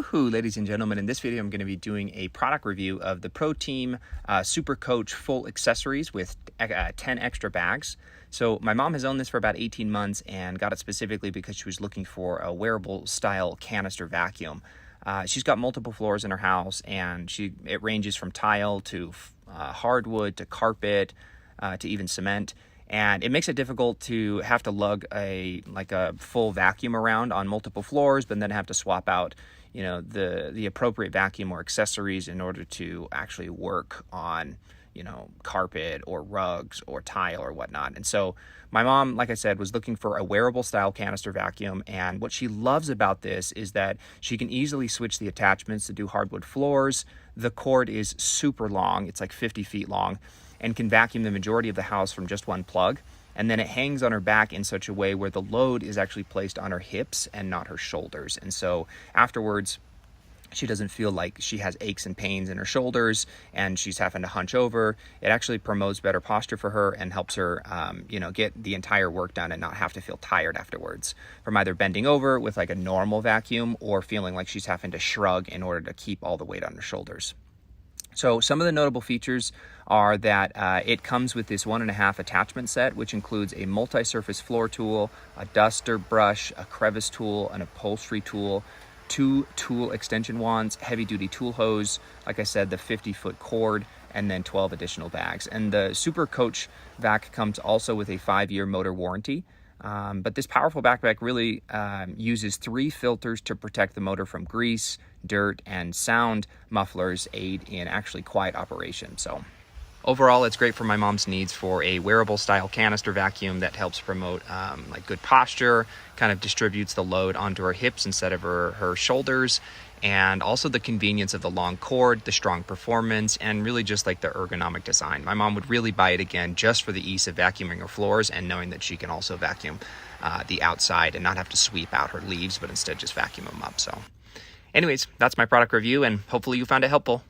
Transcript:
Woohoo, ladies and gentlemen, in this video I'm going to be doing a product review of the ProTeam Super Coach full accessories with 10 extra bags. So my mom has owned this for about 18 months and got it specifically because she was looking for a wearable style canister vacuum. She's got multiple floors in her house, and it ranges from tile to hardwood to carpet to even cement. And it makes it difficult to have to lug a full vacuum around on multiple floors, but then have to swap out, the appropriate vacuum or accessories in order to actually work on, carpet or rugs or tile or whatnot. And so my mom, like I said, was looking for a wearable style canister vacuum. And what she loves about this is that she can easily switch the attachments to do hardwood floors. The cord is super long. It's like 50 feet long, and can vacuum the majority of the house from just one plug. And then it hangs on her back in such a way where the load is actually placed on her hips and not her shoulders. And so afterwards, she doesn't feel like she has aches and pains in her shoulders and she's having to hunch over. It actually promotes better posture for her and helps her, get the entire work done and not have to feel tired afterwards from either bending over with like a normal vacuum or feeling like she's having to shrug in order to keep all the weight on her shoulders. So some of the notable features are that it comes with this 1.5 attachment set, which includes a multi-surface floor tool, a duster brush, a crevice tool, an upholstery tool, 2 tool extension wands, heavy-duty tool hose, like I said, the 50-foot cord, and then 12 additional bags. And the Super Coach vac comes also with a 5-year motor warranty. But this powerful backpack really uses 3 filters to protect the motor from grease, dirt, and sound mufflers aid in actually quiet operation. So overall, it's great for my mom's needs for a wearable style canister vacuum that helps promote good posture, kind of distributes the load onto her hips instead of her shoulders, and also the convenience of the long cord, the strong performance, and really just like the ergonomic design. My mom would really buy it again just for the ease of vacuuming her floors and knowing that she can also vacuum the outside and not have to sweep out her leaves, but instead just vacuum them up. So anyways, that's my product review, and hopefully you found it helpful.